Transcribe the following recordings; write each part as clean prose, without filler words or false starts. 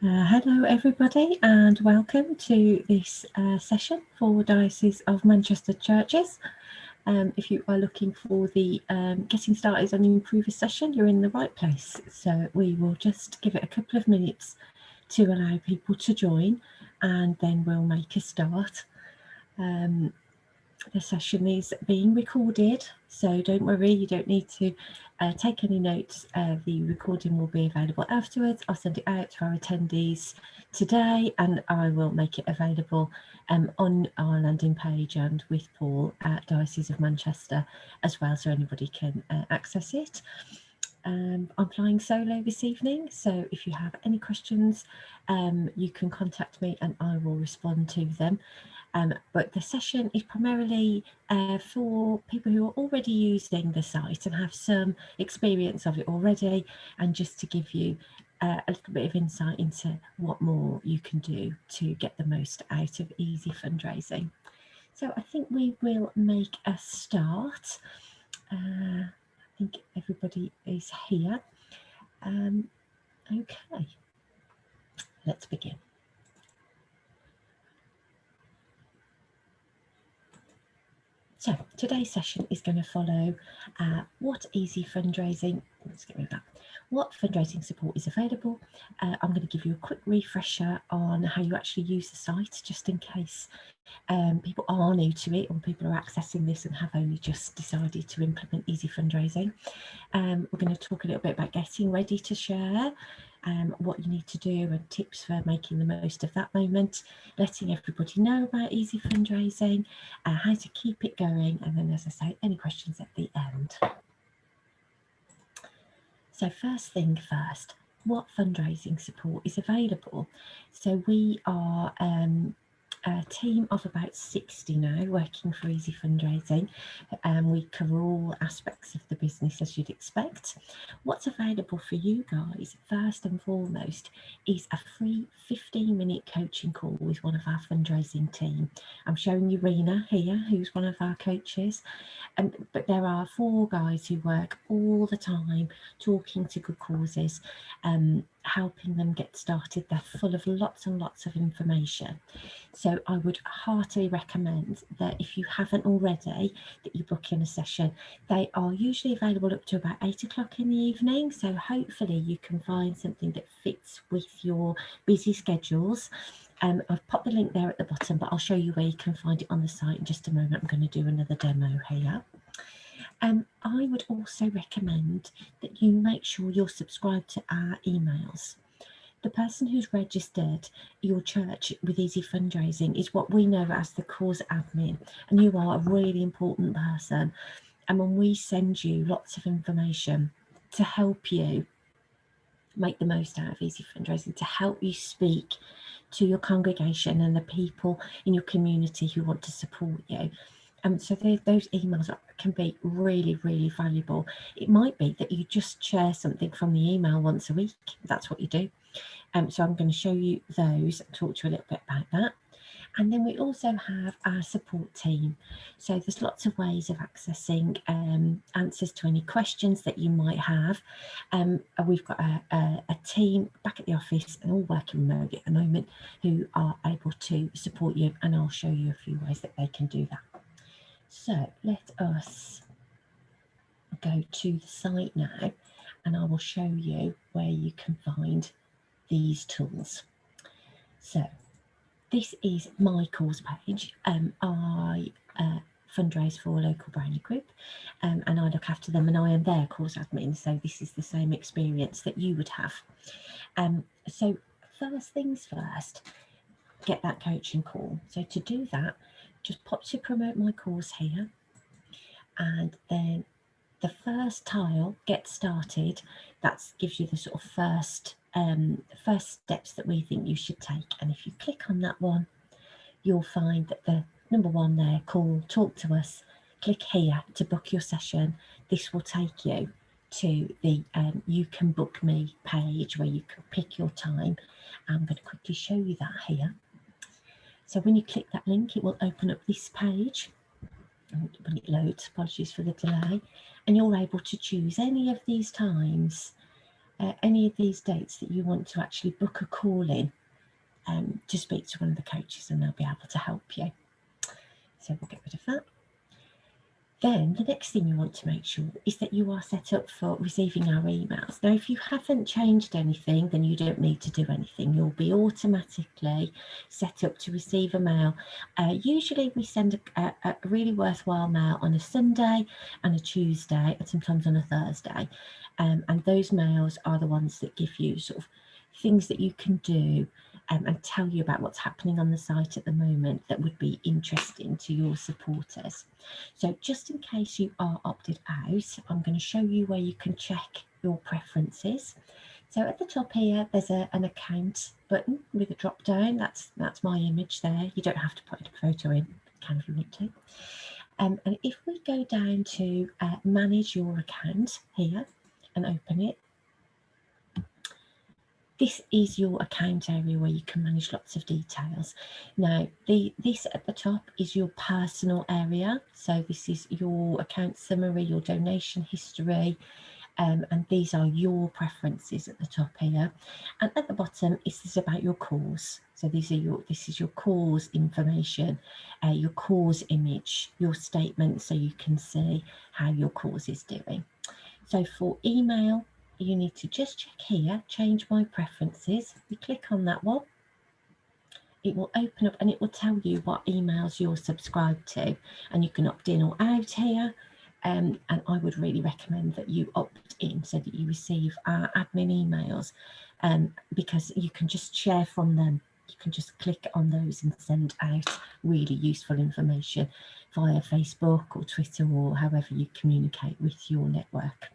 Hello everybody and welcome to this session for Diocese of Manchester Churches. If you are looking for the Getting Started on Improver session, you're in the right place. So we will just give it a couple of minutes to allow people to join and then we'll make a start. The session is being recorded, so don't worry, you don't need to take any notes. The recording will be available afterwards. I'll send it out to our attendees today and I will make it available on our landing page and with Paul at Diocese of Manchester as well, so anybody can access it. I'm flying solo this evening, so if you have any questions, you can contact me and I will respond to them. But the session is primarily for people who are already using the site and have some experience of it already, and just to give you a little bit of insight into what more you can do to get the most out of easy fundraising. So I think we will make a start. I think everybody is here. Okay, let's begin. So today's session is going to follow what easy fundraising, let's get rid of that, what fundraising support is available. I'm going to give you a quick refresher on how you actually use the site, just in case people are new to it or people are accessing this and have only just decided to implement easy fundraising. We're going to talk a little bit about getting ready to share, what you need to do and tips for making the most of that moment, letting everybody know about easy fundraising, how to keep it going, and then, as I say, any questions at the end. So first thing first, what fundraising support is available? So we are a team of about 60 now working for easy fundraising, and we cover all aspects of the business as you'd expect. What's available for you guys first and foremost is a free 15-minute coaching call with one of our fundraising team. I'm showing you Rena here, who's one of our coaches, but there are 4 guys who work all the time talking to good causes, helping them get started. They're full of lots and lots of information. So I would heartily recommend that if you haven't already, that you book in a session. They are usually available up to about 8 o'clock in the evening. So hopefully you can find something that fits with your busy schedules. I've popped the link there at the bottom, but I'll show you where you can find it on the site in just a moment. I'm going to do another demo here. I would also recommend that you make sure you're subscribed to our emails. The person who's registered your church with easy fundraising is what we know as the cause admin, and you are a really important person. And when we send you lots of information to help you make the most out of easy fundraising, to help you speak to your congregation and the people in your community who want to support you. So those emails can be really, really valuable. It might be that you just share something from the email once a week. That's what you do. So I'm going to show you those and talk to you a little bit about that. And then we also have our support team. So there's lots of ways of accessing answers to any questions that you might have. We've got a team back at the office and all working remotely at the moment who are able to support you, and I'll show you a few ways that they can do that. So let us go to the site now and I will show you where you can find these tools. So this is my cause page. I fundraise for a local brownie group and I look after them, and I am their cause admin, so this is the same experience that you would have. So first things first, get that coaching call. So to do that, just pop to promote my course here, and then the first tile, get started, that gives you the sort of first steps that we think you should take. And if you click on that one, you'll find that the number 1 there, call, talk to us, click here to book your session. This will take you to the you can book me page where you can pick your time. I'm going to quickly show you that here. So when you click that link, it will open up this page. When it loads, apologies for the delay, and you're able to choose any of these times any of these dates that you want to actually book a call in to speak to one of the coaches, and they'll be able to help you. So we'll get rid of that. Then the next thing you want to make sure is that you are set up for receiving our emails. Now, if you haven't changed anything, then you don't need to do anything. You'll be automatically set up to receive a mail. Usually we send a really worthwhile mail on a Sunday and a Tuesday, and sometimes on a Thursday. And those mails are the ones that give you sort of things that you can do and tell you about what's happening on the site at the moment that would be interesting to your supporters. So just in case you are opted out, I'm going to show you where you can check your preferences. So at the top here, there's an account button with a drop down. That's my image there. You don't have to put a photo in, you can if you want to. And if we go down to manage your account here and open it, this is your account area where you can manage lots of details. Now, this at the top is your personal area. So this is your account summary, your donation history, and these are your preferences at the top here. And at the bottom, this is about your cause. So this is your cause information, your cause image, your statement, so you can see how your cause is doing. So for email, you need to just check here, change my preferences. You click on that one, it will open up and it will tell you what emails you're subscribed to, and you can opt in or out here. And I would really recommend that you opt in so that you receive our admin emails, because you can just share from them. You can just click on those and send out really useful information via Facebook or Twitter or however you communicate with your network.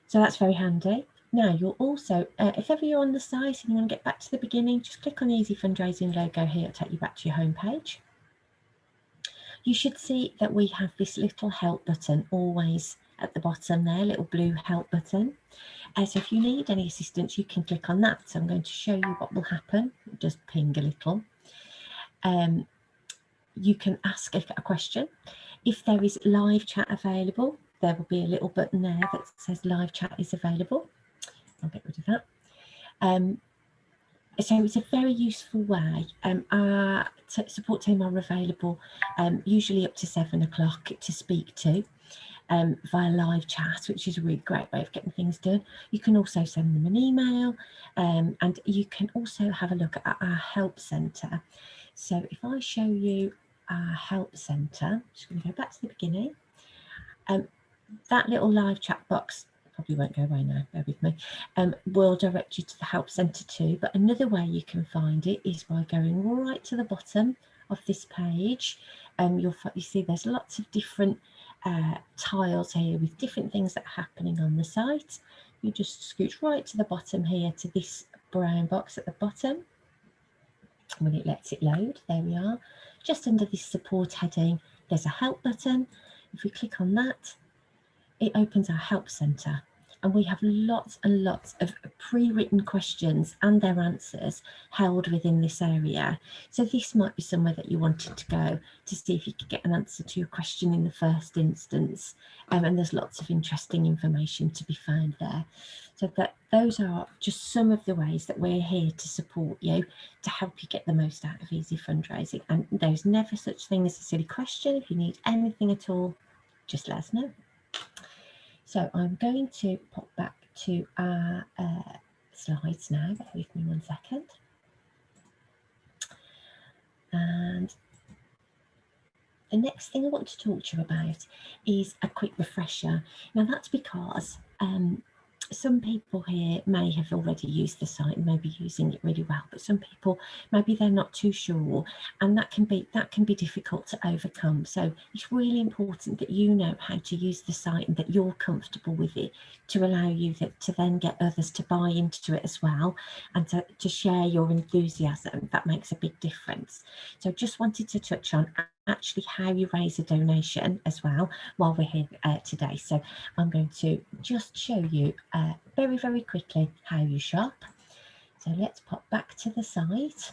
So that's very handy. Now you'll also, if ever you're on the site and you want to get back to the beginning, just click on the Easy Fundraising logo here, it'll take you back to your home page. You should see that we have this little help button always at the bottom there, little blue help button. So if you need any assistance, you can click on that. So I'm going to show you what will happen. It'll just ping a little. You can ask a question. If there is live chat available, there will be a little button there that says live chat is available. I'll get rid of that. So it's a very useful way. Our support team are available usually up to 7 o'clock to speak to via live chat, which is a really great way of getting things done. You can also send them an email, and you can also have a look at our help centre. So if I show you our help centre, I'm just going to go back to the beginning. That little live chat box probably won't go away now, bear with me, will direct you to the help centre too. But another way you can find it is by going right to the bottom of this page. You see there's lots of different tiles here with different things that are happening on the site. You just scooch right to the bottom here to this brown box at the bottom. When it lets it load, there we are. Just under this support heading, there's a help button. If we click on that, it opens our help centre, and we have lots and lots of pre-written questions and their answers held within this area. So this might be somewhere that you wanted to go to see if you could get an answer to your question in the first instance, and there's lots of interesting information to be found there. So those are just some of the ways that we're here to support you, to help you get the most out of Easy Fundraising. And there's never such thing as a silly question. If you need anything at all, just let us know. So I'm going to pop back to our slides now. Bear with me 1 second. And the next thing I want to talk to you about is a quick refresher. Now that's because some people here may have already used the site and may be using it really well, but some people, maybe they're not too sure, and that can be difficult to overcome. So it's really important that you know how to use the site and that you're comfortable with it, to allow you to then get others to buy into it as well, and to share your enthusiasm. That makes a big difference. So just wanted to touch on actually how you raise a donation as well while we're here today. So I'm going to just show you very, very quickly how you shop. So let's pop back to the site.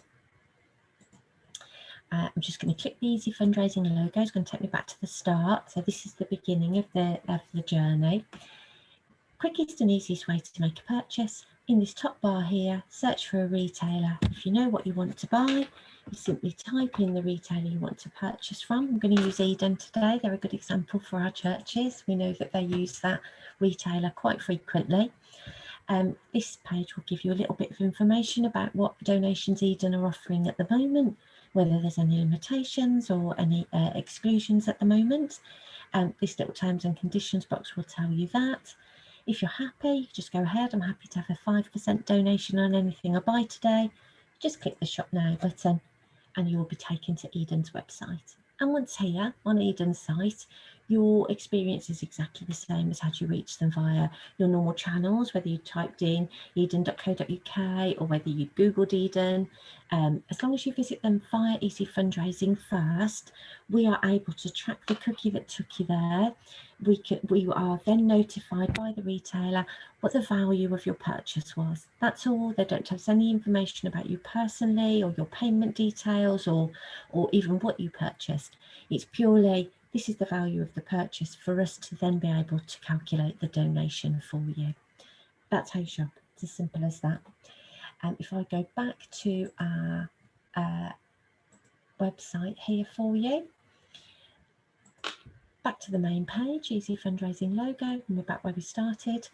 I'm just going to click the Easy Fundraising logo. It's going to take me back to the start. So this is the beginning of the journey. quickest and easiest way to make a purchase. In this top bar here, search for a retailer. If you know what you want to buy, you simply type in the retailer you want to purchase from. I'm going to use Eden today. They're a good example for our churches. We know that they use that retailer quite frequently. This page will give you a little bit of information about what donations Eden are offering at the moment, whether there's any limitations or any exclusions at the moment. This little terms and conditions box will tell you that. If you're happy, just go ahead. I'm happy to have a 5% donation on anything I buy today. Just click the shop now button and you will be taken to Eden's website. And once here on Eden's site, your experience is exactly the same as had you reached them via your normal channels, whether you typed in eden.co.uk or whether you Googled Eden. As long as you visit them via Easy Fundraising first, we are able to track the cookie that took you there. We are then notified by the retailer what the value of your purchase was. That's all. They don't tell us any information about you personally or your payment details or even what you purchased. It's purely, this is the value of the purchase for us to then be able to calculate the donation for you. That's how you shop. It's as simple as that. If I go back to our website here for you, back to the main page, Easy Fundraising logo, and we're back where we started.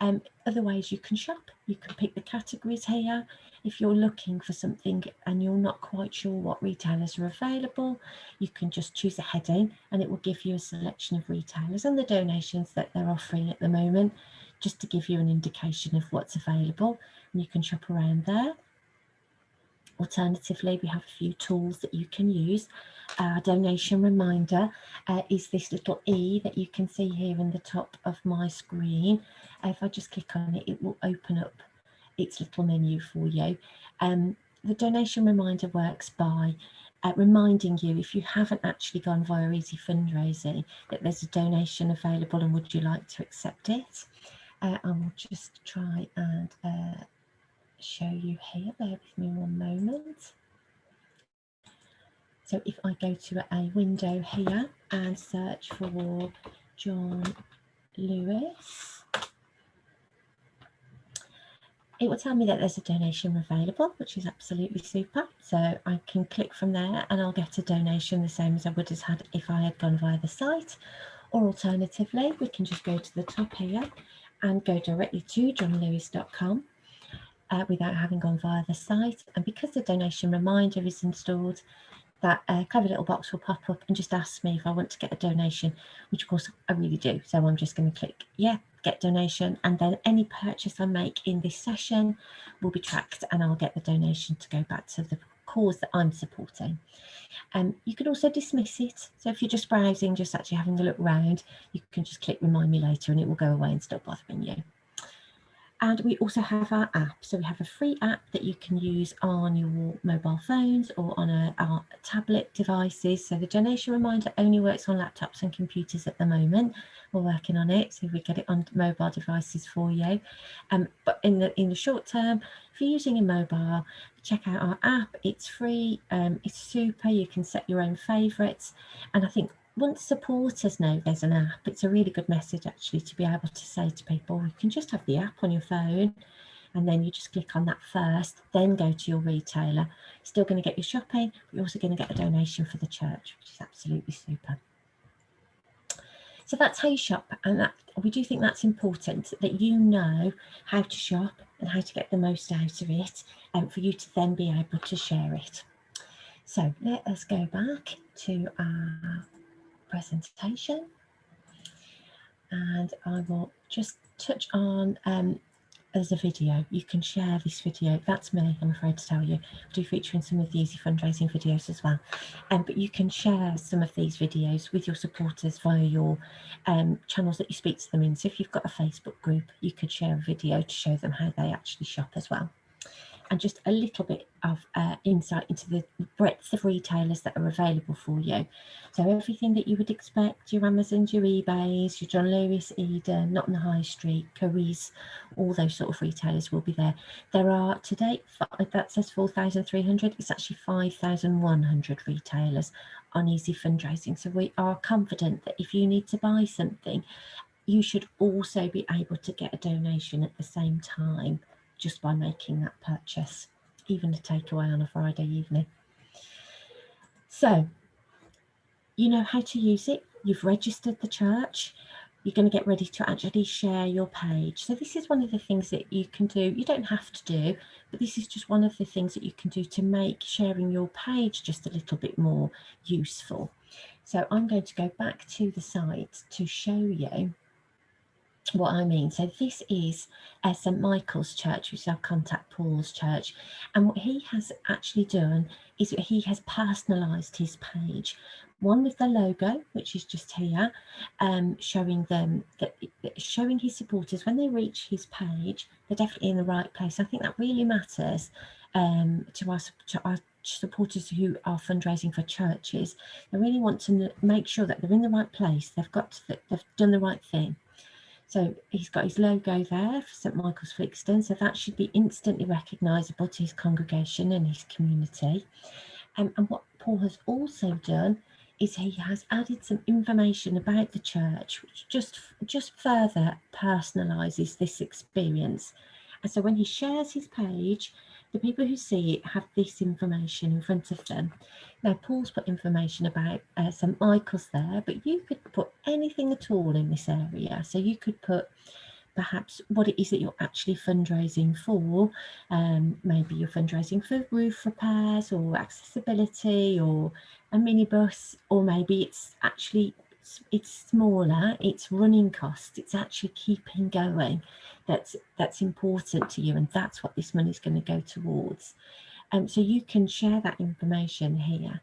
Other ways you can shop, you can pick the categories here. If you're looking for something and you're not quite sure what retailers are available, you can just choose a heading and it will give you a selection of retailers and the donations that they're offering at the moment, just to give you an indication of what's available, and you can shop around there. Alternatively, we have a few tools that you can use. Our donation reminder is this little E that you can see here in the top of my screen. If I just click on it, it will open up its little menu for you. The donation reminder works by reminding you, if you haven't actually gone via Easy Fundraising, that there's a donation available and would you like to accept it. I will just try and show you here. Bear with me one moment. So if I go to a window here and search for John Lewis, it will tell me that there's a donation available, which is absolutely super. So I can click from there and I'll get a donation the same as I would have had if I had gone via the site. Or alternatively, we can just go to the top here and go directly to johnlewis.com. Without having gone via the site. And because the donation reminder is installed, that clever little box will pop up and just ask me if I want to get a donation, which of course I really do. So I'm just going to click, yeah, get donation. And then any purchase I make in this session will be tracked and I'll get the donation to go back to the cause that I'm supporting. You can also dismiss it. So if you're just browsing, just actually having a look around, you can just click remind me later and it will go away and stop bothering you. And we also have our app. So we have a free app that you can use on your mobile phones or on our tablet devices. So the donation reminder only works on laptops and computers at the moment. We're working on it, so we get it on mobile devices for you. But in the short term, if you're using a mobile, check out our app. It's free. It's super. You can set your own favourites. And I think once supporters know there's an app, it's a really good message actually to be able to say to people, you can just have the app on your phone and then you just click on that first, then go to your retailer. You're still going to get your shopping, but you're also going to get a donation for the church, which is absolutely super. So that's how you shop, and we do think that's important, that you know how to shop and how to get the most out of it, and for you to then be able to share it. So let us go back to our presentation and I will just touch on there's a video. You can share this video. That's me, I'm afraid to tell you. I do feature in some of the Easy Fundraising videos as well. But you can share some of these videos with your supporters via your channels that you speak to them in. So if you've got a Facebook group, you could share a video to show them how they actually shop as well. And just a little bit of insight into the breadth of retailers that are available for you. So everything that you would expect, your Amazons, your eBays, your John Lewis, Eden, Not on the High Street, Currys, all those sort of retailers will be there. There are, to date, that says 4,300, it's actually 5,100 retailers on Easy Fundraising. So we are confident that if you need to buy something, you should also be able to get a donation at the same time just by making that purchase, even a takeaway on a Friday evening. So you know how to use it, you've registered the church, you're going to get ready to actually share your page. So this is one of the things that you can do. You don't have to do, but this is just one of the things that you can do to make sharing your page just a little bit more useful. So I'm going to go back to the site to show you what I mean. So this is St Michael's Church, which is our contact Paul's church, and what he has actually done is that he has personalised his page, one with the logo, which is just here, showing them that, showing his supporters when they reach his page, they're definitely in the right place. I think that really matters to our supporters who are fundraising for churches. They really want to make sure that they're in the right place. They've done the right thing. So he's got his logo there for St Michael's Flixton, so that should be instantly recognisable to his congregation and his community. And what Paul has also done is he has added some information about the church, which just further personalises this experience. And so when he shares his page, the people who see it have this information in front of them. Now, Paul's put information about St Michael's there, but you could put anything at all in this area. So you could put perhaps what it is that you're actually fundraising for. Maybe you're fundraising for roof repairs or accessibility or a minibus, or maybe it's actually it's smaller, it's running costs, it's actually keeping going. That's important to you, and that's what this money is going to go towards. So you can share that information here,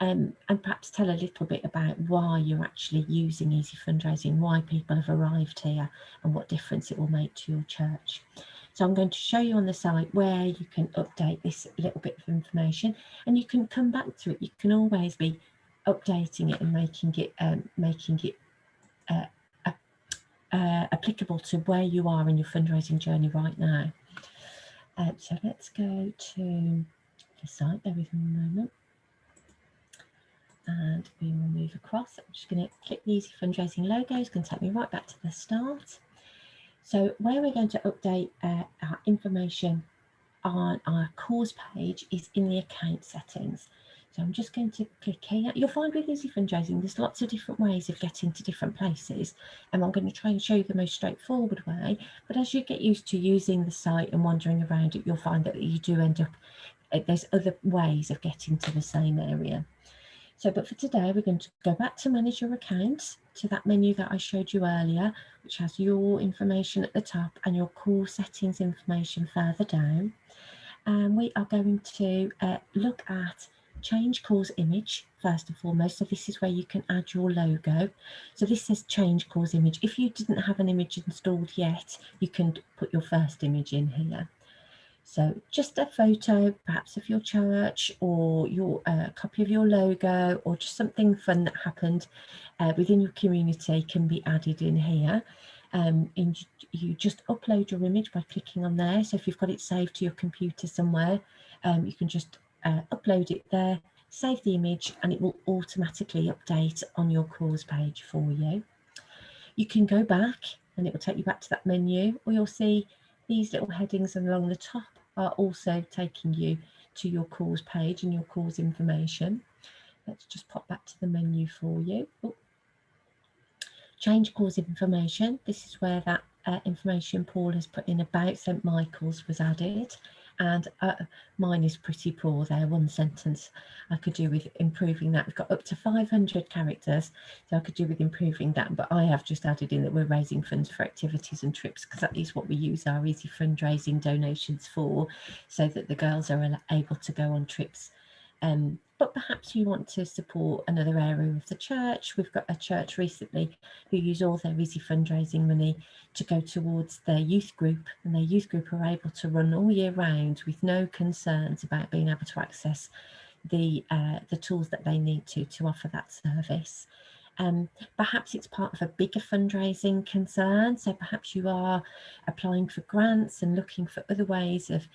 and perhaps tell a little bit about why you're actually using Easy Fundraising, why people have arrived here, and what difference it will make to your church. So I'm going to show you on the site where you can update this little bit of information, and you can come back to it. You can always be updating it and making it applicable to where you are in your fundraising journey right now. So let's go to the site. There is a moment. And we will move across. I'm just going to click the Easy Fundraising logo. It's going to take me right back to the start. So where we're going to update our information on our cause page is in the account settings. So I'm just going to click here. You'll find with Easy Fundraising, there's lots of different ways of getting to different places. And I'm going to try and show you the most straightforward way. But as you get used to using the site and wandering around it, you'll find that you do end up, there's other ways of getting to the same area. So, but for today, we're going to go back to manage your account, to that menu that I showed you earlier, which has your information at the top and your core settings information further down. And we are going to look at change cause image first and foremost. So this is where you can add your logo. So this says change cause image. If you didn't have an image installed yet, you can put your first image in here. So just a photo, perhaps of your church, or your copy of your logo, or just something fun that happened within your community can be added in here. And you just upload your image by clicking on there. So if you've got it saved to your computer somewhere, you can just upload it there, save the image, and it will automatically update on your cause page for you. You can go back and it will take you back to that menu, or you'll see these little headings along the top are also taking you to your cause page and your cause information. Let's just pop back to the menu for you. Change cause information. This is where that information Paul has put in about St Michael's was added. And mine is pretty poor there, one sentence. I could do with improving that. We've got up to 500 characters, so I could do with improving that, but I have just added in that we're raising funds for activities and trips, because that is what we use our Easy Fundraising donations for, so that the girls are able to go on trips. But perhaps you want to support another area of the church. We've got a church recently who use all their Easy Fundraising money to go towards their youth group, and their youth group are able to run all year round with no concerns about being able to access the tools that they need to offer that service. Perhaps it's part of a bigger fundraising concern, so perhaps you are applying for grants and looking for other ways of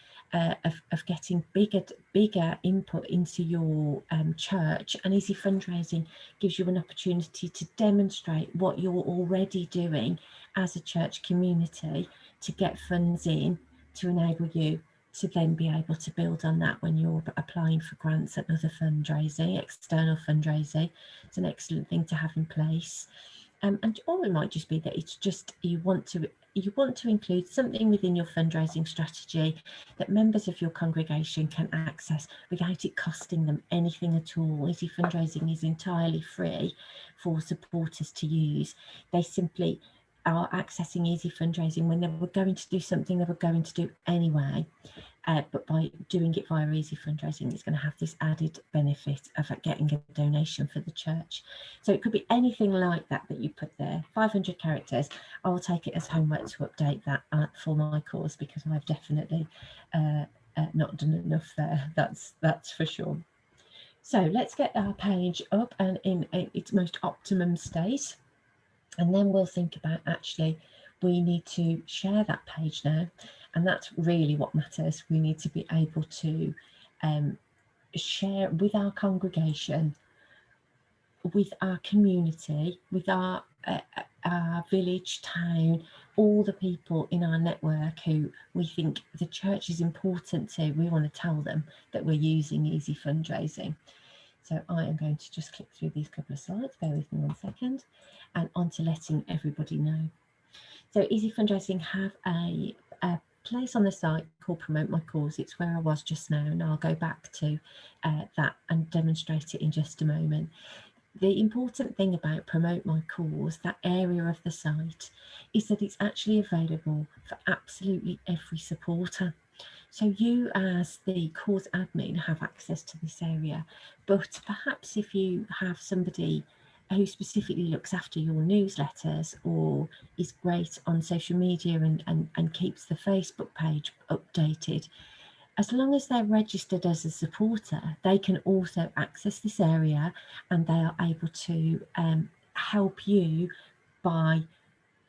getting bigger input into your church, and Easy Fundraising gives you an opportunity to demonstrate what you're already doing as a church community to get funds in to enable you to then be able to build on that when you're applying for grants and other fundraising, external fundraising. It's an excellent thing to have in place. Or it might just be that it's just you want to include something within your fundraising strategy that members of your congregation can access without it costing them anything at all. Easy Fundraising is entirely free for supporters to use. They simply are accessing Easy Fundraising when they were going to do something they were going to do anyway. But by doing it via Easy Fundraising, it's going to have this added benefit of getting a donation for the church. So it could be anything like that you put there. 500 characters. I will take it as homework to update that for my course, because I've definitely not done enough there. That's for sure. So let's get our page up and in its most optimum state, and then we'll think about actually we need to share that page now, and that's really what matters. We need to be able to share with our congregation, with our community, with our village, town, all the people in our network who we think the church is important to. We want to tell them that we're using Easy Fundraising. So I am going to just click through these couple of slides, bear with me 1 second, and on to letting everybody know. So Easy Fundraising have a place on the site called Promote My Cause. It's where I was just now, and I'll go back to that and demonstrate it in just a moment. The important thing about Promote My Cause, that area of the site, is that it's actually available for absolutely every supporter. So you as the cause admin have access to this area, but perhaps if you have somebody who specifically looks after your newsletters or is great on social media and keeps the Facebook page updated, as long as they're registered as a supporter, they can also access this area, and they are able to help you by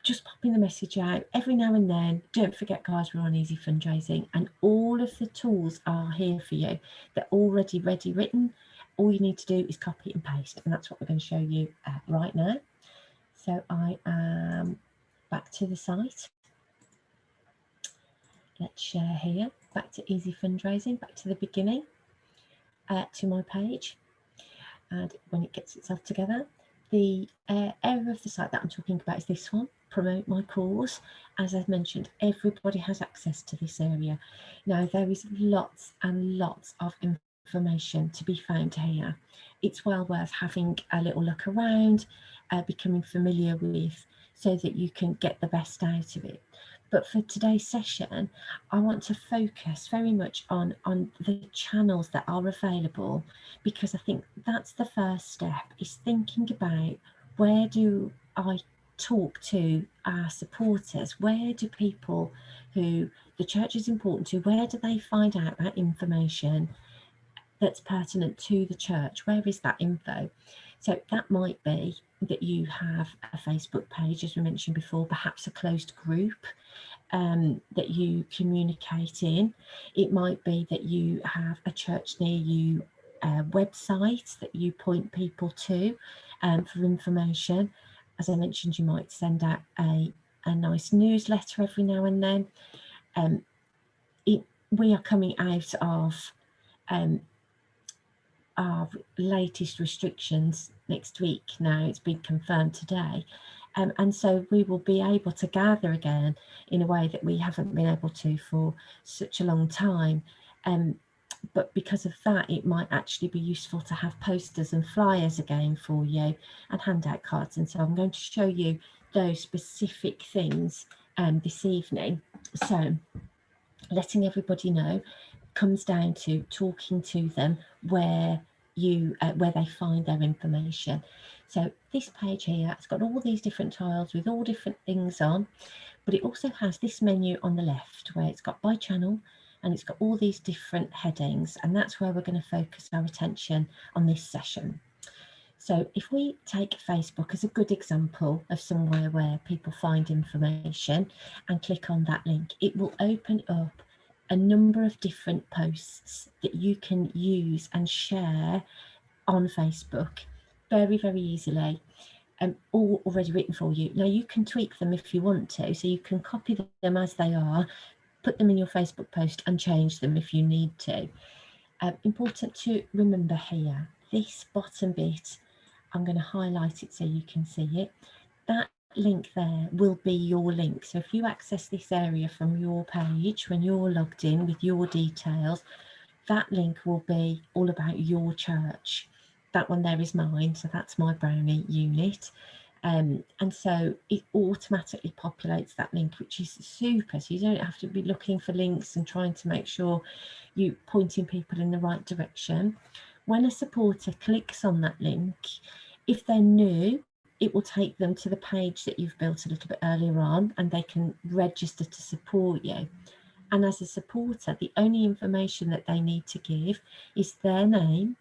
just popping the message out every now and then. Don't forget, guys, we're on Easy Fundraising, and all of the tools are here for you. They're already ready written. All you need to do is copy and paste, and that's what we're going to show you right now. So I am back to the site. Let's share here, back to Easy Fundraising, back to the beginning, to my page. And when it gets itself together, the area of the site that I'm talking about is this one, Promote My Cause. As I've mentioned, everybody has access to this area. Now, there is lots and lots of information to be found here. It's well worth having a little look around, becoming familiar with, so that you can get the best out of it. But for today's session, I want to focus very much on the channels that are available, because I think that's the first step, is thinking about where do I talk to our supporters, where do people who the church is important to, where do they find out that information that's pertinent to the church? Where is that info? So that might be that you have a Facebook page, as we mentioned before, perhaps a closed group that you communicate in. It might be that you have a church near you website that you point people to for information. As I mentioned, you might send out a nice newsletter every now and then. We are coming out of our latest restrictions next week now. It's been confirmed today. And so we will be able to gather again in a way that we haven't been able to for such a long time. But because of that, it might actually be useful to have posters and flyers again for you, and handout cards. And so I'm going to show you those specific things this evening. So letting everybody know comes down to talking to them where they find their information. So this page here, it's got all these different tiles with all different things on, but it also has this menu on the left where it's got by channel, and it's got all these different headings, and that's where we're going to focus our attention on this session. So if we take Facebook as a good example of somewhere where people find information and click on that link, it will open up a number of different posts that you can use and share on Facebook very, very easily, all already written for you. Now you can tweak them if you want to, so you can copy them as they are, put them in your Facebook post and change them if you need to. Important to remember here, this bottom bit, I'm going to highlight it so you can see it. That link there will be your link. So if you access this area from your page when you're logged in with your details, that link will be all about your church. That one there is mine, so that's my brownie unit. And so it automatically populates that link, which is super. So you don't have to be looking for links and trying to make sure you're pointing people in the right direction. When a supporter clicks on that link, if they're new, it will take them to the page that you've built a little bit earlier on, and they can register to support you. And as a supporter, the only information that they need to give is their name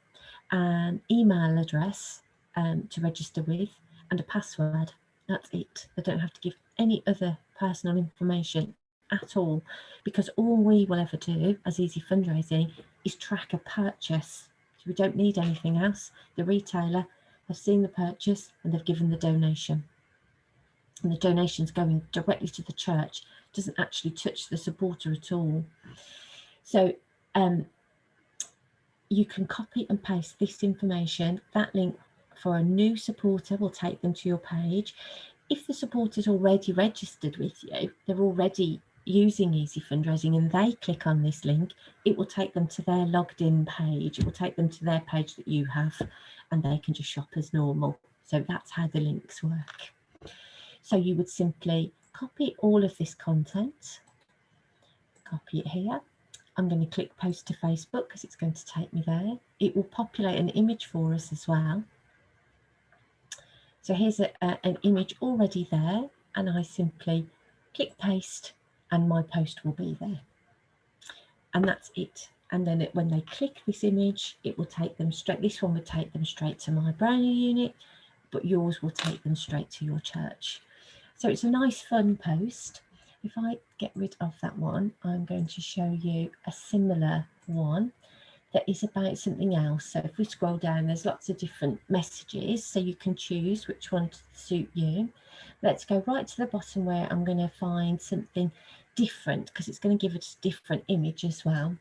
and email address to register with, and a password. That's it. They don't have to give any other personal information at all, because all we will ever do as Easy Fundraising is track a purchase. So we don't need anything else. The retailer has seen the purchase and they've given the donation. And the donation's going directly to the church, doesn't actually touch the supporter at all. So you can copy and paste this information. That link for a new supporter will take them to your page. If the supporter's already registered with you, they're already using Easy Fundraising, and they click on this link, it will take them to their logged in page. It will take them to their page that you have, and they can just shop as normal. So that's how the links work. So you would simply copy all of this content, copy it here. I'm going to click post to Facebook because it's going to take me there. It will populate an image for us as well. So here's an image already there, and I simply click paste and my post will be there. And that's it. And then when they click this image, it will take them straight, this one would take them straight to my brownie unit, but yours will take them straight to your church. So it's a nice fun post. If I get rid of that one, I'm going to show you a similar one that is about something else. So if we scroll down, there's lots of different messages, so you can choose which one to suit you. Let's go right to the bottom where I'm going to find something different, because it's going to give us a different image as well.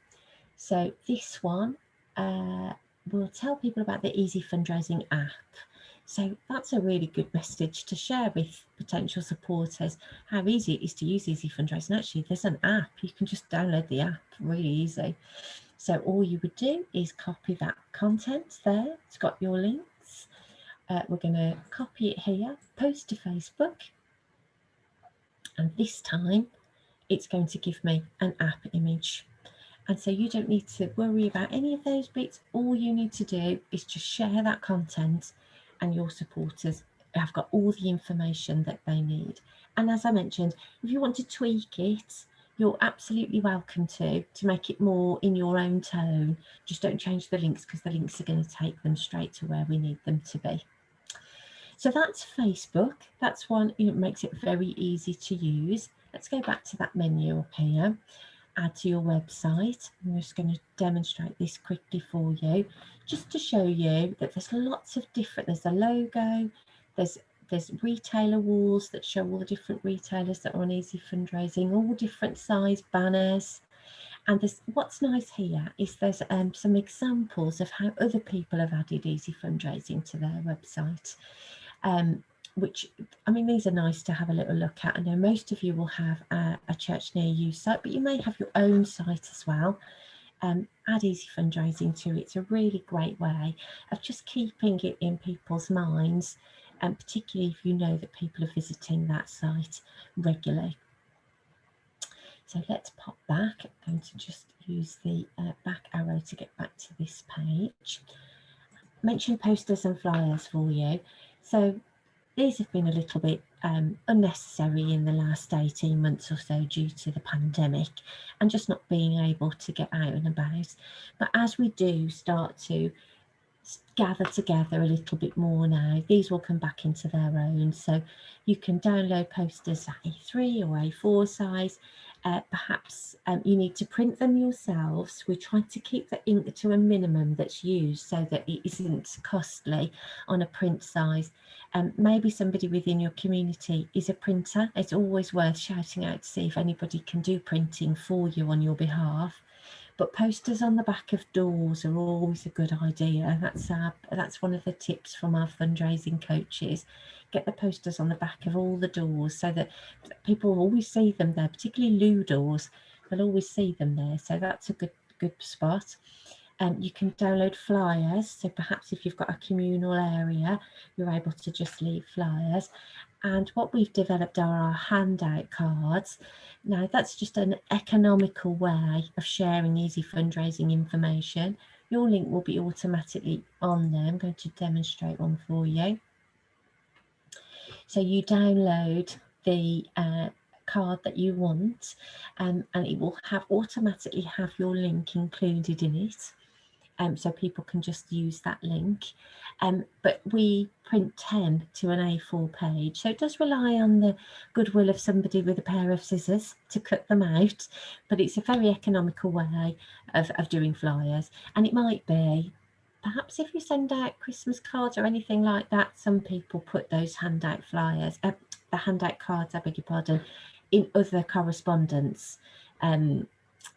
So this one will tell people about the Easy Fundraising app. So that's a really good message to share with potential supporters, how easy it is to use Easy Fundraising. Actually, there's an app. You can just download the app really easy. So all you would do is copy that content there. It's got your links. We're going to copy it here, post to Facebook. And this time it's going to give me an app image. And so you don't need to worry about any of those bits. All you need to do is just share that content, and your supporters have got all the information that they need. And as I mentioned, if you want to tweak it, you're absolutely welcome to make it more in your own tone. Just don't change the links, because the links are going to take them straight to where we need them to be. So that's Facebook. That's one, it makes it very easy to use. Let's go back to that menu up here. Add to your website. I'm just going to demonstrate this quickly for you, just to show you that there's lots of different, there's a logo, there's retailer walls that show all the different retailers that are on Easy Fundraising, all different size banners. And there's, what's nice here is there's some examples of how other people have added Easy Fundraising to their website. Which, I mean, these are nice to have a little look at. I know most of you will have a church near you site, but you may have your own site as well. Add Easy Fundraising to it. It's a really great way of just keeping it in people's minds, and particularly if you know that people are visiting that site regularly. So let's pop back. I'm going to just use the back arrow to get back to this page. Mention posters and flyers for you. So these have been a little bit unnecessary in the last 18 months or so due to the pandemic and just not being able to get out and about. But as we do start to gather together a little bit more now. These will come back into their own, so you can download posters at A3 or A4 size. Perhaps you need to print them yourselves. We're trying to keep the ink to a minimum that's used so that it isn't costly on a print size. Maybe somebody within your community is a printer. It's always worth shouting out to see if anybody can do printing for you on your behalf. But posters on the back of doors are always a good idea. That's one of the tips from our fundraising coaches. Get the posters on the back of all the doors so that people always see them there, particularly loo doors. They'll always see them there. So that's a good spot. You can download flyers. So perhaps if you've got a communal area, you're able to just leave flyers. And what we've developed are our handout cards. Now that's just an economical way of sharing easy fundraising information. Your link will be automatically on there. I'm going to demonstrate one for you. So you download the card that you want, and it will automatically have your link included in it. So people can just use that link. But we print 10 to an A4 page, so it does rely on the goodwill of somebody with a pair of scissors to cut them out, but it's a very economical way of doing flyers. And it might be, perhaps if you send out Christmas cards or anything like that, some people put those handout flyers, the handout cards, I beg your pardon, in other correspondence,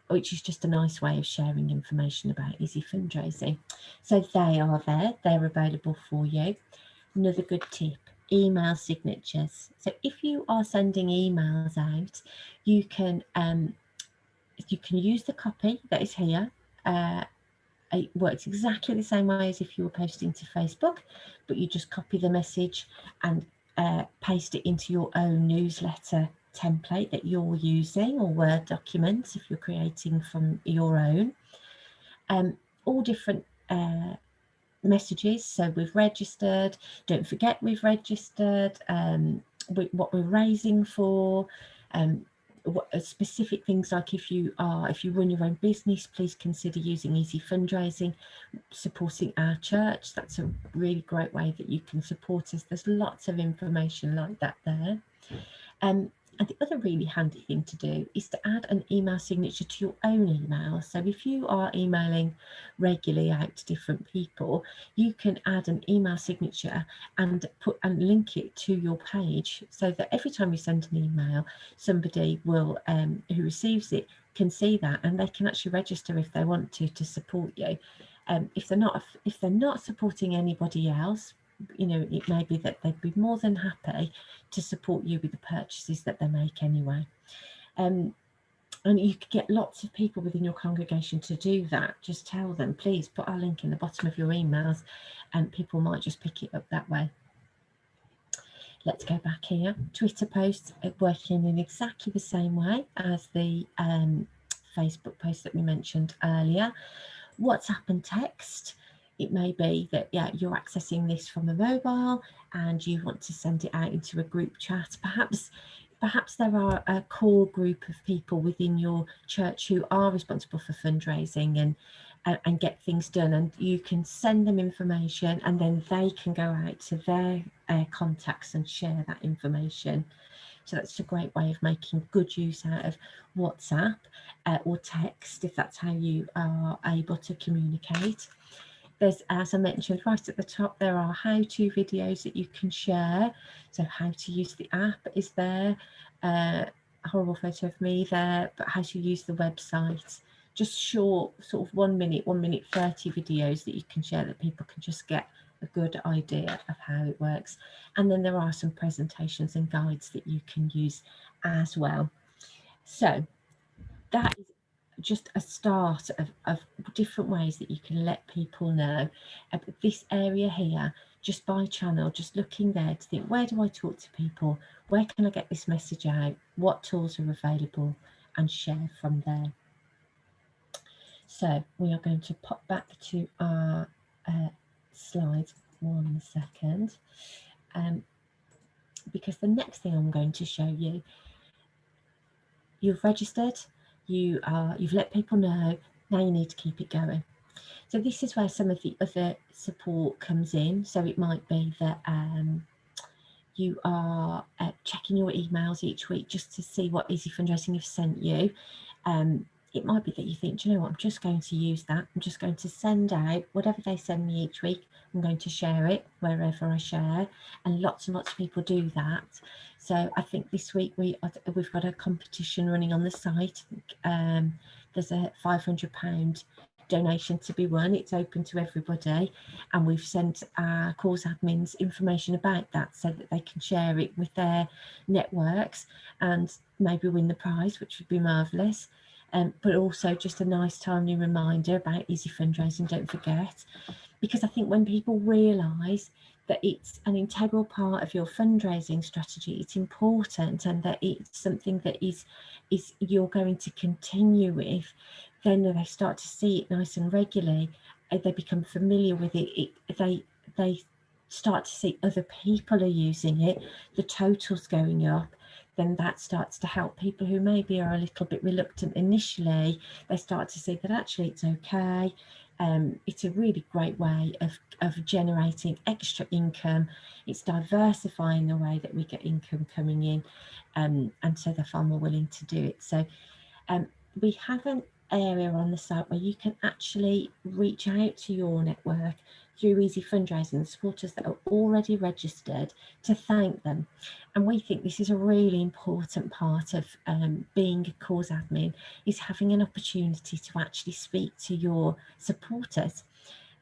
which is just a nice way of sharing information about easy fundraising. So they are there, they're available for you. Another good tip, email signatures. So if you are sending emails out, you can use the copy that is here. It works exactly the same way as if you were posting to Facebook, but you just copy the message and paste it into your own newsletter template that you're using, or Word documents if you're creating from your own. All different messages. So we've registered, don't forget we've registered, what we're raising for, specific things like if you run your own business, please consider using easy fundraising, supporting our church. That's a really great way that you can support us. There's lots of information like that there. And the other really handy thing to do is to add an email signature to your own email. So if you are emailing regularly out to different people, you can add an email signature and link it to your page, so that every time you send an email, somebody will who receives it can see that, and they can actually register if they want to support you. If they're not supporting anybody else, you know, it may be that they'd be more than happy to support you with the purchases that they make anyway. And you could get lots of people within your congregation to do that. Just tell them, please put our link in the bottom of your emails, and people might just pick it up that way. Let's go back here. Twitter posts are working in exactly the same way as the Facebook post that we mentioned earlier. WhatsApp and text. It may be that you're accessing this from a mobile and you want to send it out into a group chat. Perhaps there are a core group of people within your church who are responsible for fundraising and get things done, and you can send them information, and then they can go out to their contacts and share that information. So that's a great way of making good use out of WhatsApp or text, if that's how you are able to communicate. There's, as I mentioned right at the top, there are how-to videos that you can share. So how to use the app is there, a horrible photo of me there, but how to use the website. Just short, sort of 1 minute 30 videos that you can share, that people can just get a good idea of how it works. And then there are some presentations and guides that you can use as well. So that is just a start of different ways that you can let people know about this area here, just by channel, just looking there to think, where do I talk to people? Where can I get this message out? What tools are available? And share from there. So we are going to pop back to our slides 1 second, because the next thing I'm going to show you, you've registered, you've let people know, now you need to keep it going. So this is where some of the other support comes in. So it might be that you are checking your emails each week just to see what Easy Fundraising have sent you. It might be that you think, do you know what, I'm just going to use that. I'm just going to send out whatever they send me each week. I'm going to share it wherever I share. And lots of people do that. So I think this week we've got a competition running on the site. There's a £500 donation to be won. It's open to everybody, and we've sent our course admins information about that so that they can share it with their networks and maybe win the prize, which would be marvellous. But also just a nice timely reminder about Easy Fundraising, don't forget, because I think when people realise that it's an integral part of your fundraising strategy, it's important, and that it's something that is you're going to continue with, then they start to see it nice and regularly. They become familiar with it. They start to see other people are using it, the totals going up. Then that starts to help people who maybe are a little bit reluctant initially. They start to see that actually it's okay. It's a really great way of generating extra income. It's diversifying the way that we get income coming in, and so they're far more willing to do it. So we have an area on the site where you can actually reach out to your network through Easy Fundraising, supporters that are already registered, to thank them. And we think this is a really important part of being a cause admin, is having an opportunity to actually speak to your supporters.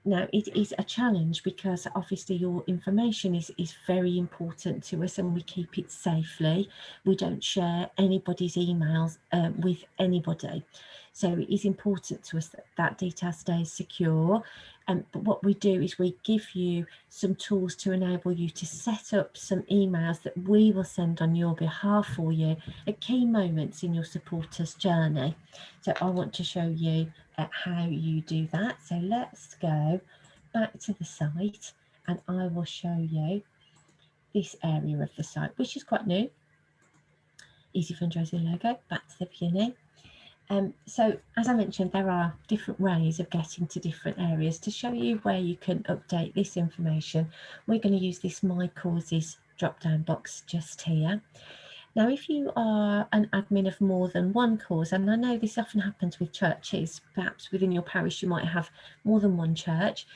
Now, it is a challenge because obviously your information is very important to us, and we keep it safely. We don't share anybody's emails with anybody. So it is important to us that that detail stays secure. But what we do is we give you some tools to enable you to set up some emails that we will send on your behalf for you at key moments in your supporters' journey. So I want to show you how you do that. So let's go back to the site, and I will show you this area of the site, which is quite new. Easy Fundraising logo, back to the beginning. So as I mentioned, there are different ways of getting to different areas. To show you where you can update this information, we're going to use this My Causes drop-down box just here. Now, if you are an admin of more than one cause, and I know this often happens with churches, perhaps within your parish you might have more than one church,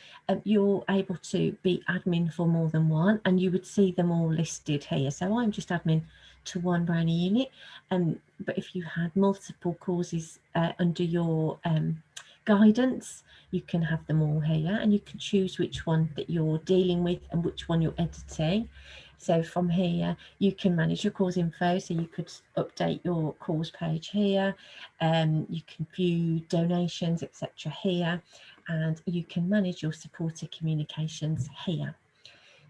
you're able to be admin for more than one, and you would see them all listed here. So I'm just admin to one brownie unit, but if you had multiple causes under your guidance, you can have them all here, and you can choose which one that you're dealing with and which one you're editing. So from here, you can manage your cause info. So you could update your cause page here. You can view donations, etc. here, and you can manage your supporter communications here.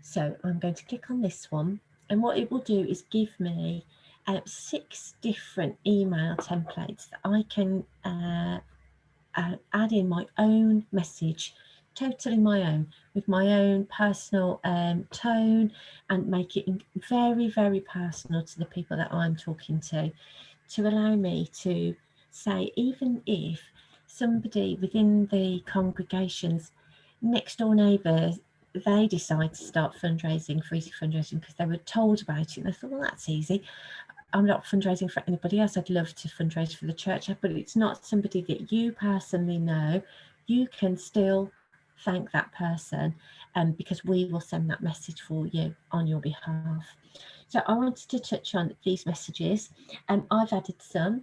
So I'm going to click on this one, and what it will do is give me 6 different email templates that I can add in my own message, totally my own, with my own personal tone, and make it very, very personal to the people that I'm talking to allow me to say, even if somebody within the congregation's next door neighbours, they decide to start fundraising for Easy Fundraising because they were told about it, and I thought, well, that's easy. I'm not fundraising for anybody else. I'd love to fundraise for the church, but it's not somebody that you personally know. You can still thank that person, because we will send that message for you on your behalf. So I wanted to touch on these messages. I've added some.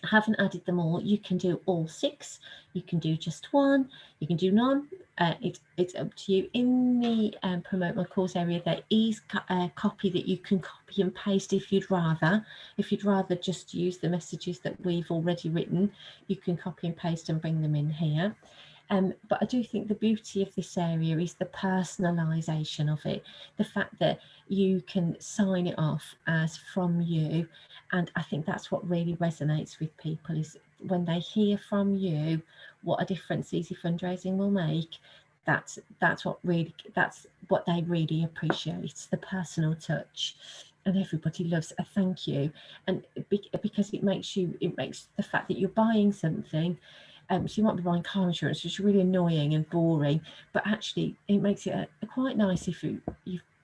I haven't added them all. You can do all 6. You can do just one. You can do none. It's up to you. In the promote my course area, there is a copy that you can copy and paste if you'd rather. If you'd rather just use the messages that we've already written, you can copy and paste and bring them in here. But I do think the beauty of this area is the personalisation of it, the fact that you can sign it off as from you. And I think that's what really resonates with people, is when they hear from you what a difference Easy Fundraising will make. That's what they really appreciate, the personal touch. And everybody loves a thank you, and because it makes the fact that you're buying something, So you might be buying car insurance, which is really annoying and boring, but actually it makes it quite nice if you've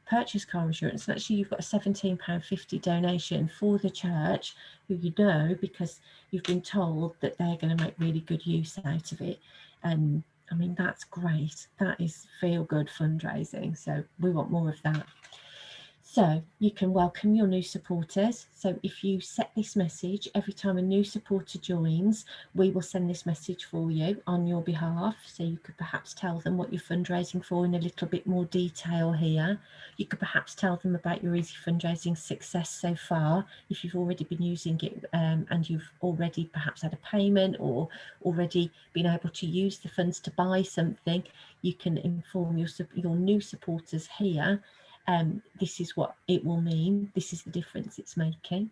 purchased car insurance and actually you've got a £17.50 donation for the church, who you know, because you've been told that they're going to make really good use out of it. And I mean, that's great. That is feel good fundraising. So we want more of that. So you can welcome your new supporters. So if you set this message, every time a new supporter joins, we will send this message for you on your behalf. So you could perhaps tell them what you're fundraising for in a little bit more detail here. You could perhaps tell them about your Easy Fundraising success so far, if you've already been using it and you've already perhaps had a payment or already been able to use the funds to buy something. You can inform your new supporters here. This is what it will mean. This is the difference it's making.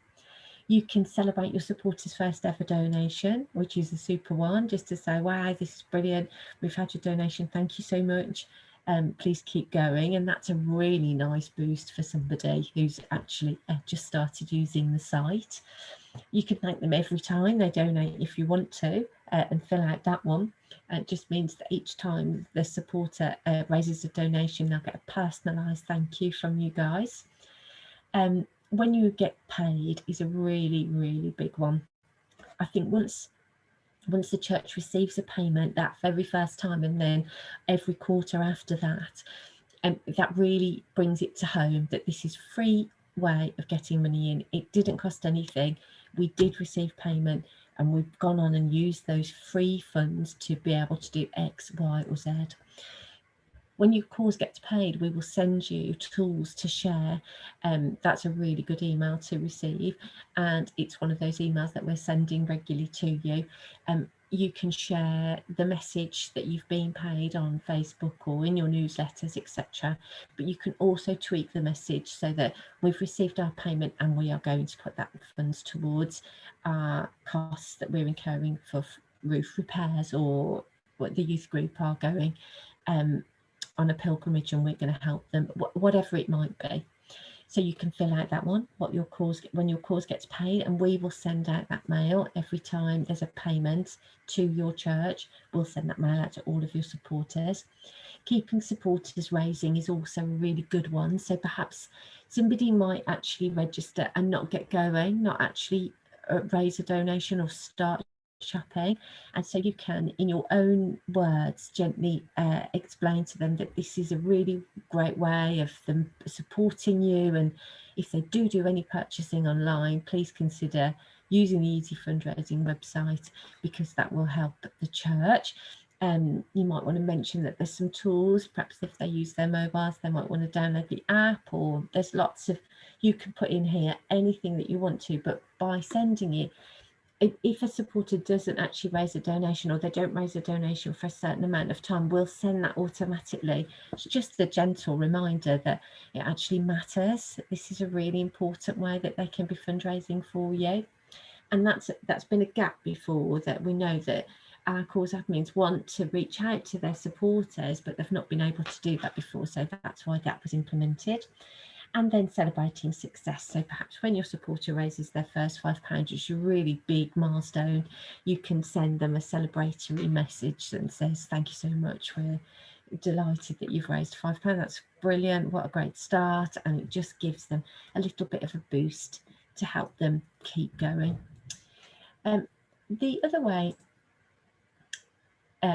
You can celebrate your supporters' first ever donation, which is a super one, just to say, wow, this is brilliant. We've had your donation. Thank you so much. Please keep going. And that's a really nice boost for somebody who's actually just started using the site. You can thank them every time they donate if you want to, and fill out that one. It just means that each time the supporter raises a donation, they'll get a personalised thank you from you guys. When you get paid is a really, really big one. I think once the church receives a payment that very first time, and then every quarter after that, that really brings it to home that this is a free way of getting money in. It didn't cost anything. We did receive payment, and we've gone on and used those free funds to be able to do X, Y, or Z. When your cause gets paid, we will send you tools to share. That's a really good email to receive, and it's one of those emails that we're sending regularly to you. You can share the message that you've been paid on Facebook or in your newsletters, etc. But you can also tweak the message so that we've received our payment and we are going to put that funds towards our costs that we're incurring for roof repairs, or what the youth group are going on a pilgrimage and we're going to help them, whatever it might be. So you can fill out that one, when your cause gets paid, and we will send out that mail every time there's a payment to your church. We'll send that mail out to all of your supporters. Keeping supporters raising is also a really good one. So perhaps somebody might actually register and not get going, not actually raise a donation or start shopping, and so you can, in your own words, gently explain to them that this is a really great way of them supporting you, and if they do any purchasing online, please consider using the Easy Fundraising website, because that will help the church. You might want to mention that there's some tools, perhaps if they use their mobiles they might want to download the app, or there's lots of, you can put in here anything that you want to, but by sending it, if a supporter doesn't actually raise a donation, or they don't raise a donation for a certain amount of time, we'll send that automatically. It's just a gentle reminder that it actually matters. This is a really important way that they can be fundraising for you. And that's been a gap before, that we know that our cause admins want to reach out to their supporters, but they've not been able to do that before. So that's why that was implemented. And then celebrating success. So perhaps when your supporter raises their first £5, which is a really big milestone, you can send them a celebratory message that says, thank you so much, we're delighted that you've raised £5. That's brilliant, what a great start. And it just gives them a little bit of a boost to help them keep going. The other way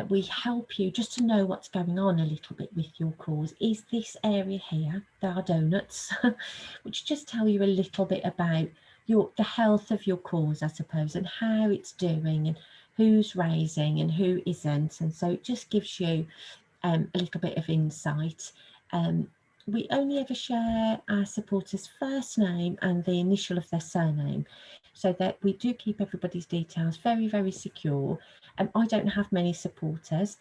we help you just to know what's going on a little bit with your cause is this area here, our donuts, which just tell you a little bit about the health of your cause, I suppose, and how it's doing, and who's raising and who isn't. And so it just gives you a little bit of insight. We only ever share our supporters' first name and the initial of their surname, so that we do keep everybody's details very, very secure. I don't have many supporters,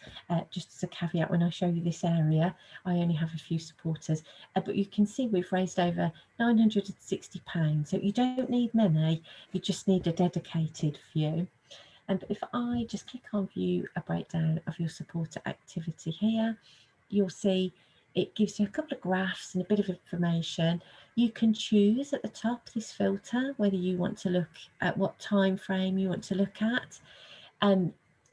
just as a caveat, when I show you this area, I only have a few supporters, but you can see we've raised over £960, so you don't need many, you just need a dedicated few. And if I just click on view a breakdown of your supporter activity here, you'll see it gives you a couple of graphs and a bit of information. You can choose at the top this filter whether you want to look at what time frame you want to look at.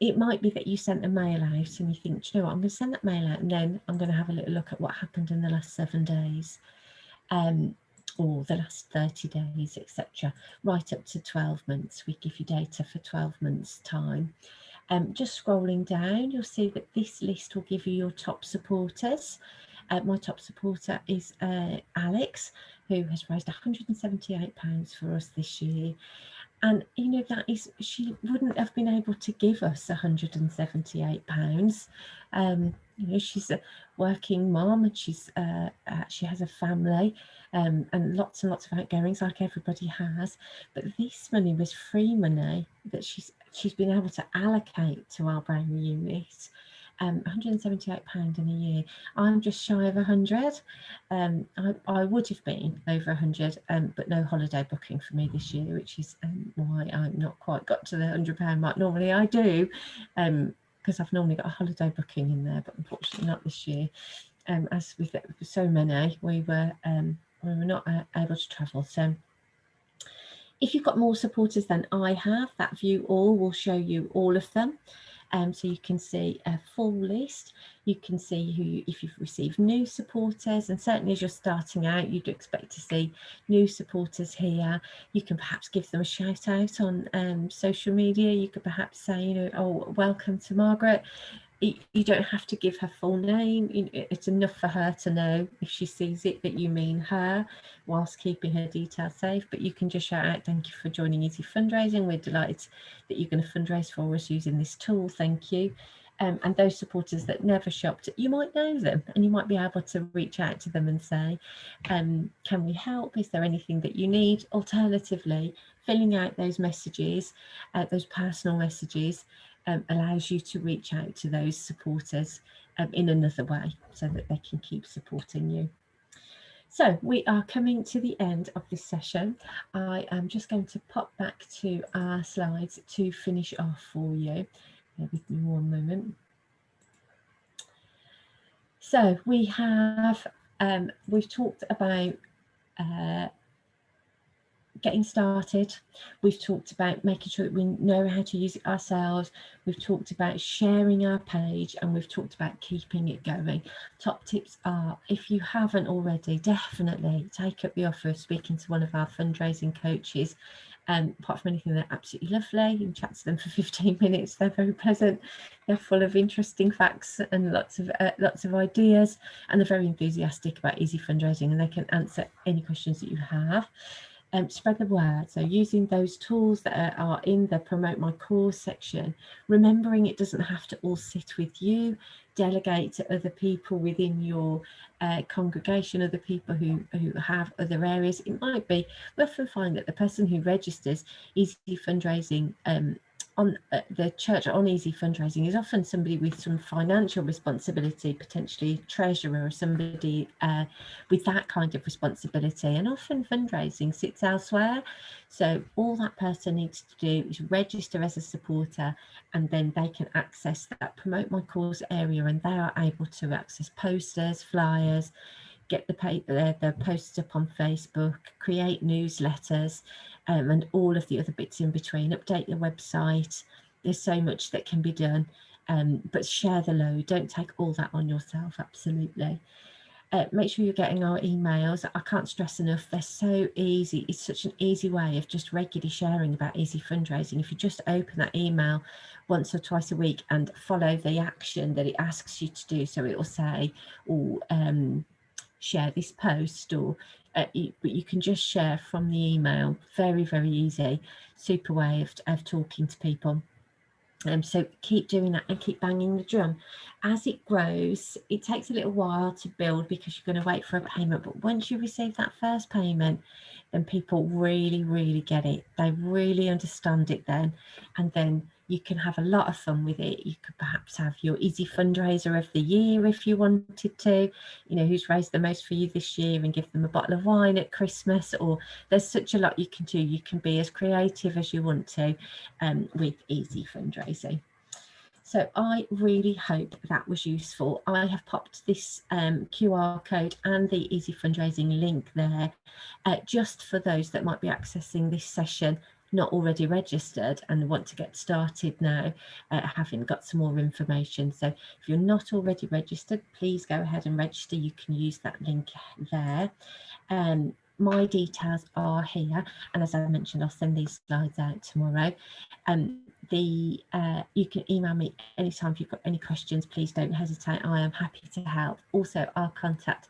it might be that you sent a mail out and you think, do you know what, I'm going to send that mail out and then I'm going to have a little look at what happened in the last 7 days, or the last 30 days, etc. Right up to 12 months. We give you data for 12 months time. Just scrolling down, you'll see that this list will give you your top supporters. My top supporter is Alex, who has raised £178 for us this year. And you know, that is, she wouldn't have been able to give us £178. You know, she's a working mom, and she has a family, and lots of outgoings like everybody has. But this money was free money that she's been able to allocate to our brain unit. £178 in a year. I'm just shy of 100. I would have been over 100, but no holiday booking for me this year, which is why I'm not quite got to the £100 mark. Normally I do, because I've normally got a holiday booking in there, but unfortunately not this year. As with so many, we were not able to travel. So if you've got more supporters than I have, that view all will show you all of them. So you can see a full list. You can see if you've received new supporters, and certainly as you're starting out, you'd expect to see new supporters here. You can perhaps give them a shout out on social media. You could perhaps say, you know, oh, welcome to Margaret. You don't have to give her full name. It's enough for her to know, if she sees it, that you mean her, whilst keeping her details safe. But you can just shout out, thank you for joining Easy Fundraising. We're delighted that you're going to fundraise for us using this tool. Thank you. And those supporters that never shopped, you might know them, and you might be able to reach out to them and say, can we help? Is there anything that you need? Alternatively, filling out those messages, those personal messages, allows you to reach out to those supporters in another way, so that they can keep supporting you. So we are coming to the end of this session. I am just going to pop back to our slides to finish off for you. Bear with me one moment. So we have, we've talked about getting started. We've talked about making sure that we know how to use it ourselves. We've talked about sharing our page, and we've talked about keeping it going. Top tips are, if you haven't already, definitely take up the offer of speaking to one of our fundraising coaches. Apart from anything, they're absolutely lovely. You can chat to them for 15 minutes. They're very pleasant. They're full of interesting facts and lots of ideas, and they're very enthusiastic about easy fundraising, and they can answer any questions that you have. Spread the word. So using those tools that are in the promote my course section, remembering it doesn't have to all sit with you. Delegate to other people within your congregation, other people who have other areas. It might be, we often find that the person who registers Easy Fundraising on the church on Easy Fundraising is often somebody with some financial responsibility, potentially treasurer or somebody with that kind of responsibility, and often fundraising sits elsewhere. So all that person needs to do is register as a supporter, and then they can access that promote my course area, and they are able to access posters, flyers, get the posts up on Facebook, create newsletters, and all of the other bits in between, update your website. There's so much that can be done, but share the load. Don't take all that on yourself, absolutely. Make sure you're getting our emails. I can't stress enough, they're so easy. It's such an easy way of just regularly sharing about easy fundraising. If you just open that email once or twice a week and follow the action that it asks you to do, so it will say, share this post, or but you can just share from the email. Very, very easy, super way of talking to people. So keep doing that and keep banging the drum. As it grows, it takes a little while to build because you're going to wait for a payment, but once you receive that first payment, then people really, really get it. They really understand it then, and then you can have a lot of fun with it. You could perhaps have your easy fundraiser of the year if you wanted to, you know, who's raised the most for you this year, and give them a bottle of wine at Christmas. Or there's such a lot you can do. You can be as creative as you want to with easy fundraising. So I really hope that was useful. I have popped this QR code and the easy fundraising link there just for those that might be accessing this session not already registered and want to get started now, having got some more information. So if you're not already registered, please go ahead and register. You can use that link there. My details are here, and as I mentioned, I'll send these slides out tomorrow. You can email me anytime if you've got any questions. Please don't hesitate. I am happy to help. Also, our contact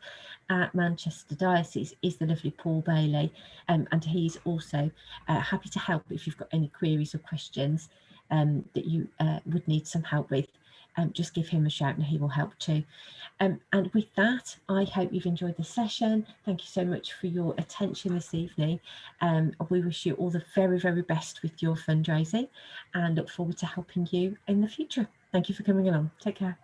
at Manchester Diocese is the lovely Paul Bailey, and he's also happy to help if you've got any queries or questions that you would need some help with. Just give him a shout and he will help too. And with that, I hope you've enjoyed the session. Thank you so much for your attention this evening. We wish you all the very, very best with your fundraising and look forward to helping you in the future. Thank you for coming along. Take care.